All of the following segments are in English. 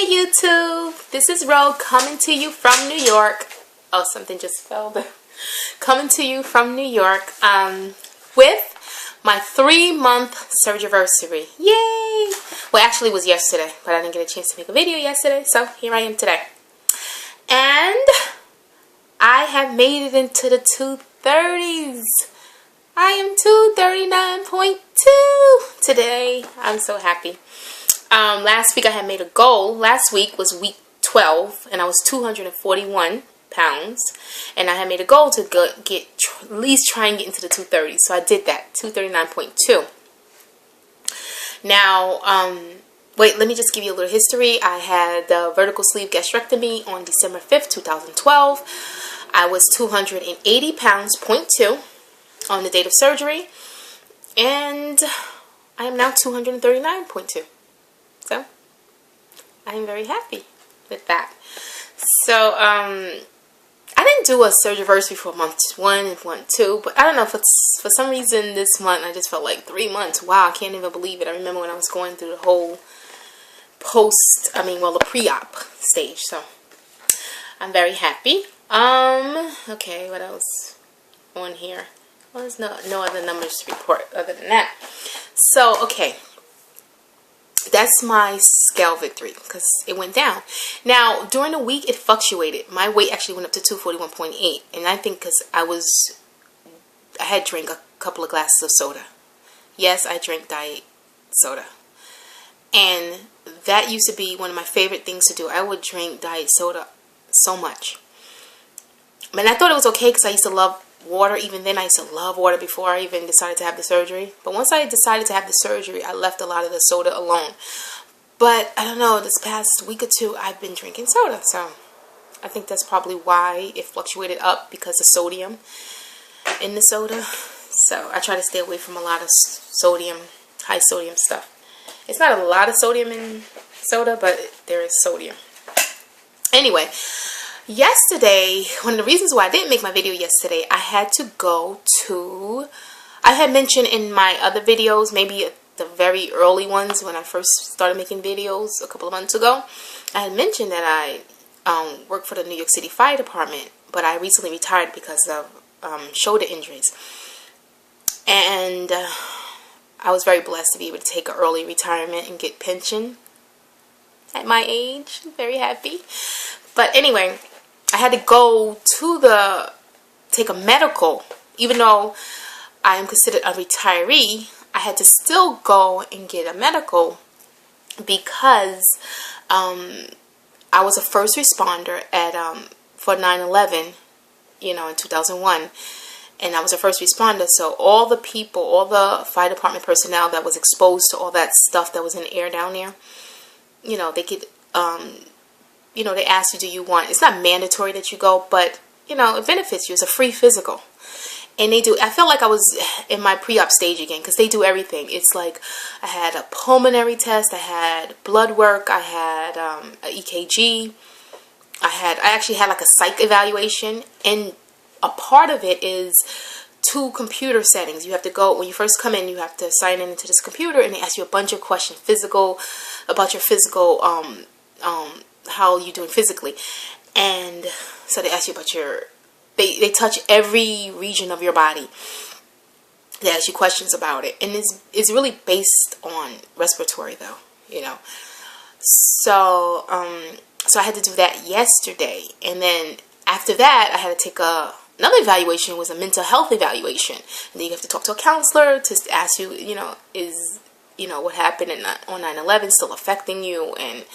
YouTube. This is Ro coming to you from New York. Oh, something just fell there. Coming to you from New York with my 3-month Surgerversary. Yay! Well, actually it was yesterday, but I didn't get a chance to make a video yesterday, so here I am today. And I have made it into the 230's. I am 239.2 today. I'm so happy. Last week I had made a goal. Last week was week 12, and I was 241 pounds. And I had made a goal to at least try and get into the 230s. So I did that, 239.2. Now, wait, let me just give you a little history. I had the vertical sleeve gastrectomy on December 5th, 2012. I was 280 pounds, 0.2, on the date of surgery. And I am now 239.2. So, I am very happy with that. So, I didn't do a Surgerversary for month 1 and month 2, but I don't know, for some reason this month I just felt like 3 months. Wow, I can't even believe it. I remember when I was going through the whole the pre-op stage. So, I'm very happy. Okay, what else on here? Well, there's no other numbers to report other than that. So, okay. That's my scale victory because it went down. Now, during the week, it fluctuated. My weight actually went up to 241.8. And I think because I had drank a couple of glasses of soda. Yes, I drank diet soda. And that used to be one of my favorite things to do. I would drink diet soda so much. And I thought it was okay because I used to love water. Even then, I used to love water before I even decided to have the surgery. But once I decided to have the surgery, I left a lot of the soda alone. But I don't know, this past week or two, I've been drinking soda. So I think that's probably why it fluctuated up, because of sodium in the soda. So I try to stay away from a lot of sodium, high sodium stuff. It's not a lot of sodium in soda, but there is sodium. Anyway, yesterday, one of the reasons why I didn't make my video yesterday, I had to go to, I had mentioned in my other videos, maybe the very early ones when I first started making videos a couple of months ago, I had mentioned that I work for the New York City Fire Department, but I recently retired because of shoulder injuries. And I was very blessed to be able to take an early retirement and get pension at my age. I'm very happy. But anyway, I had to go to take a medical. Even though I am considered a retiree, I had to still go and get a medical because I was a first responder for 9/11, in 2001. And I was a first responder, so all the people, all the fire department personnel that was exposed to all that stuff that was in the air down there, they could, they ask you, do you want, it's not mandatory that you go, but, it benefits you. It's a free physical. And they do, I felt like I was in my pre-op stage again, because they do everything. It's like, I had a pulmonary test, I had blood work, I had an EKG, I actually had like a psych evaluation, and a part of it is 2 computer settings. You have to go, when you first come in, you have to sign in into this computer, and they ask you a bunch of questions, about your physical, how you doing physically. And so they ask you about they touch every region of your body. They ask you questions about it. And it's really based on respiratory though, So, so I had to do that yesterday. And then after that, I had to take another evaluation. Was a mental health evaluation. And then you have to talk to a counselor to ask you, is, what happened on 9/11 still affecting you, and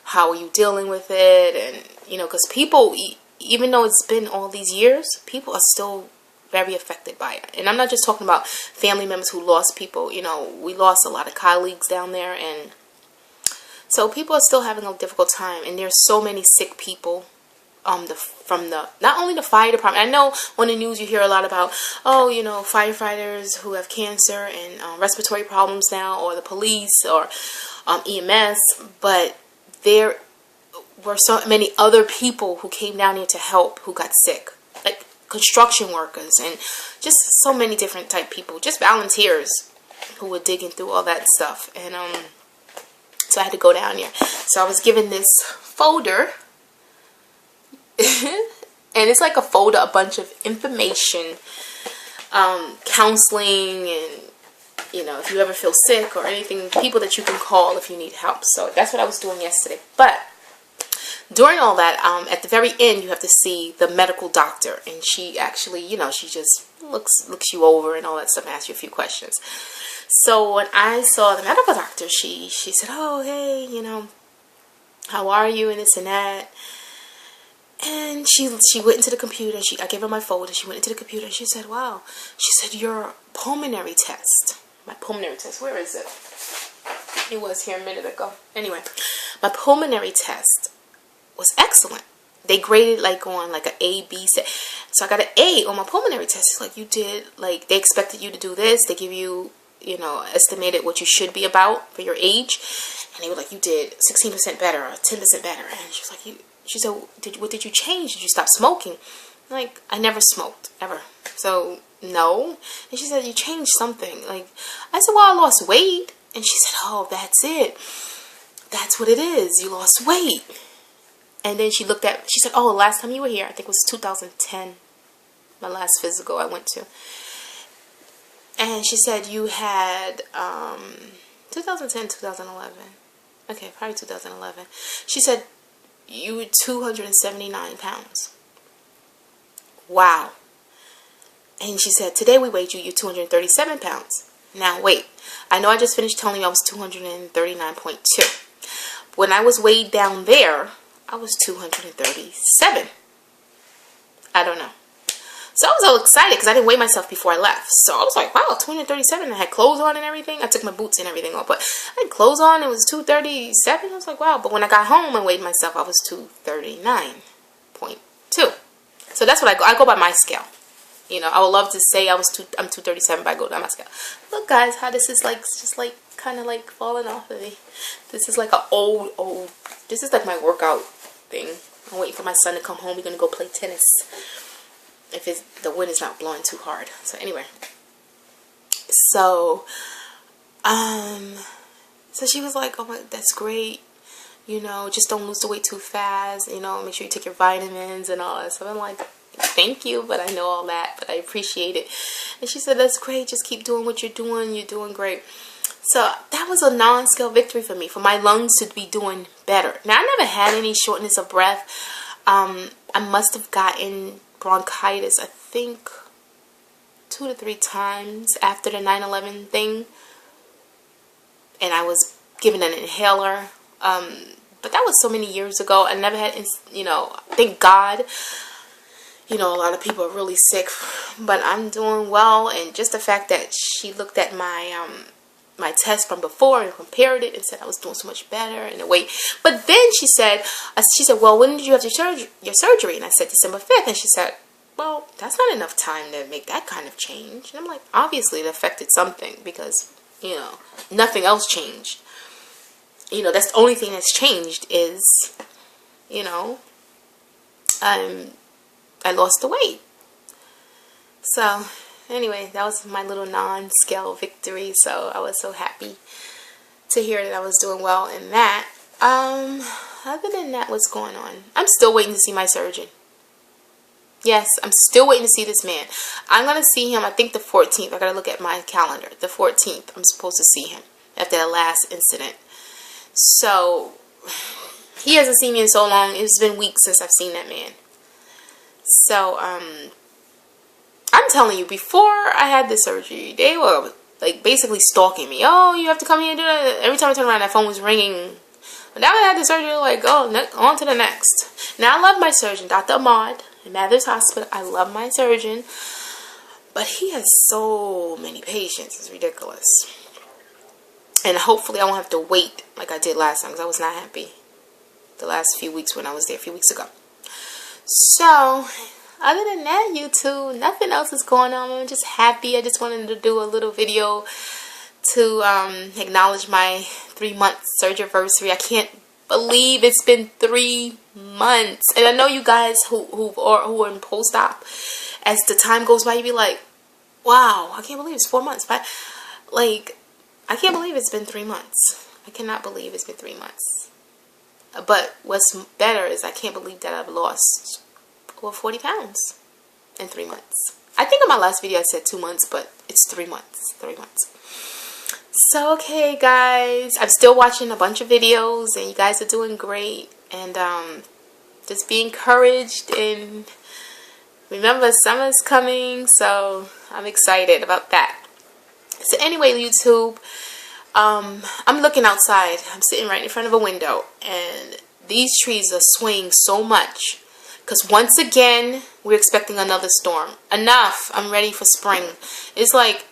how are you dealing with it? And, because people, even though it's been all these years, people are still very affected by it. And I'm not just talking about family members who lost people. We lost a lot of colleagues down there, and so people are still having a difficult time. And there's so many sick people. Not only the fire department. I know on the news you hear a lot about, firefighters who have cancer and respiratory problems now, or the police, or EMS, but there were so many other people who came down here to help who got sick, like construction workers and just so many different type people, just volunteers who were digging through all that stuff. And So I had to go down there. So I was given this folder. And it's like a folder, a bunch of information, counseling, and you know, if you ever feel sick or anything, people that you can call if you need help. So that's what I was doing yesterday. But during all that, at the very end, you have to see the medical doctor, and she actually, you know, she just looks you over and all that stuff and asks you a few questions. So when I saw the medical doctor, she said, "Oh, hey, you know, how are you?" and this and that. And she went into the computer. I gave her my folder. She went into the computer and she said, "Wow." She said, "Your pulmonary test." My pulmonary test. Where is it? It was here a minute ago. Anyway, my pulmonary test was excellent. They graded like on like an A, B, C. So I got an A on my pulmonary test. It's like, you did, like, they expected you to do this. They give you, you know, estimated what you should be about for your age. And they were like, you did 16% better or 10% better. And she was like, she said, what did you change? Did you stop smoking? I'm like, I never smoked, ever. So, no. And she said, you changed something. Like, I said, well, I lost weight. And she said, oh, that's it. That's what it is. You lost weight. And then she said, oh, last time you were here, I think it was 2010, my last physical I went to. And she said you had 2010, 2011. Okay, probably 2011. She said you were 279 pounds. Wow. And she said, today we weighed you, you're 237 pounds. Now, wait. I know I just finished telling you I was 239.2. When I was weighed down there, I was 237. I don't know. So I was all excited because I didn't weigh myself before I left. So I was like, wow, 237. I had clothes on and everything. I took my boots and everything off. But I had clothes on. It was 237. I was like, wow. But when I got home and weighed myself, I was 239.2. So that's what I go by my scale. You know, I would love to say I'm 237, but I go by my scale. Look, guys, how this is like, just like kind of like falling off of me. This is like an old. This is like my workout thing. I'm waiting for my son to come home. We're gonna go play tennis if the wind is not blowing too hard. So anyway, so she was like, oh my, that's great. You know, just don't lose the weight too fast. You know, make sure you take your vitamins and all that. So I'm like, thank you, but I know all that, but I appreciate it. And she said, that's great. Just keep doing what you're doing. You're doing great. So that was a non-scale victory for me, for my lungs to be doing better. Now, I never had any shortness of breath. I must have gotten bronchitis, I think, 2 to 3 times after the 9/11 thing. And I was given an inhaler. But that was so many years ago. I never had, you know, thank God. You know, a lot of people are really sick, but I'm doing well. And just the fact that she looked at my my test from before and compared it and said I was doing so much better in a way. But then she said, well, when did you have your surgery? And I said December 5th. And she said, well, that's not enough time to make that kind of change. And I'm like, obviously it affected something because, you know, nothing else changed. You know, that's the only thing that's changed is, you know, I lost the weight. So anyway, that was my little non-scale victory. So I was so happy to hear that I was doing well in that. Other than that, what's going on? I'm still waiting to see my surgeon. Yes, I'm still waiting to see this man. I'm going to see him, I think the 14th. I got to look at my calendar. The 14th, I'm supposed to see him after the last incident. So, he hasn't seen me in so long. It's been weeks since I've seen that man. So, I'm telling you, before I had the surgery, they were like basically stalking me. Oh, you have to come here and do that. Every time I turned around, that phone was ringing. But now I had the surgery, like, oh, on to the next. Now I love my surgeon, Dr. Ahmad, in Mathers Hospital. I love my surgeon. But he has so many patients. It's ridiculous. And hopefully I won't have to wait like I did last time, because I was not happy the last few weeks when I was there, a few weeks ago. So, other than that, YouTube, nothing else is going on. I'm just happy. I just wanted to do a little video to acknowledge my 3-month Surgerversary. I can't believe it's been 3 months. And I know you guys who are in post-op, as the time goes by, you be like, wow, I can't believe it's 4 months. But, like, I can't believe it's been 3 months. I cannot believe it's been 3 months. But what's better is I can't believe that I've lost over 40 pounds in 3 months. I think in my last video I said 2 months, but it's 3 months. 3 months. So, okay, guys. I'm still watching a bunch of videos, and you guys are doing great. And just be encouraged. And remember, summer's coming, so I'm excited about that. So, anyway, YouTube, I'm looking outside. I'm sitting right in front of a window, and these trees are swaying so much. Because once again, we're expecting another storm. Enough. I'm ready for spring. It's like,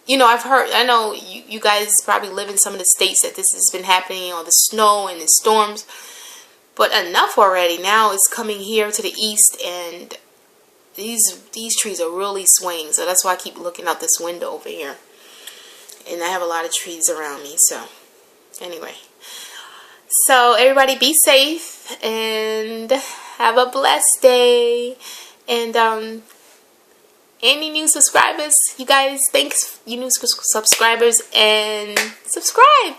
you know, I know you guys probably live in some of the states that this has been happening, or the snow and the storms. But enough already. Now it's coming here to the east, and these trees are really swaying. So that's why I keep looking out this window over here. And I have a lot of trees around me. So anyway. So everybody be safe and have a blessed day. And any new subscribers, you guys, thanks, you new subscribers, and subscribe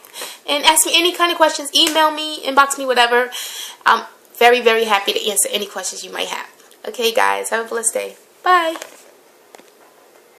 and ask me any kind of questions. Email me, inbox me, whatever. I'm very, very happy to answer any questions you might have. Okay, guys, have a blessed day. Bye.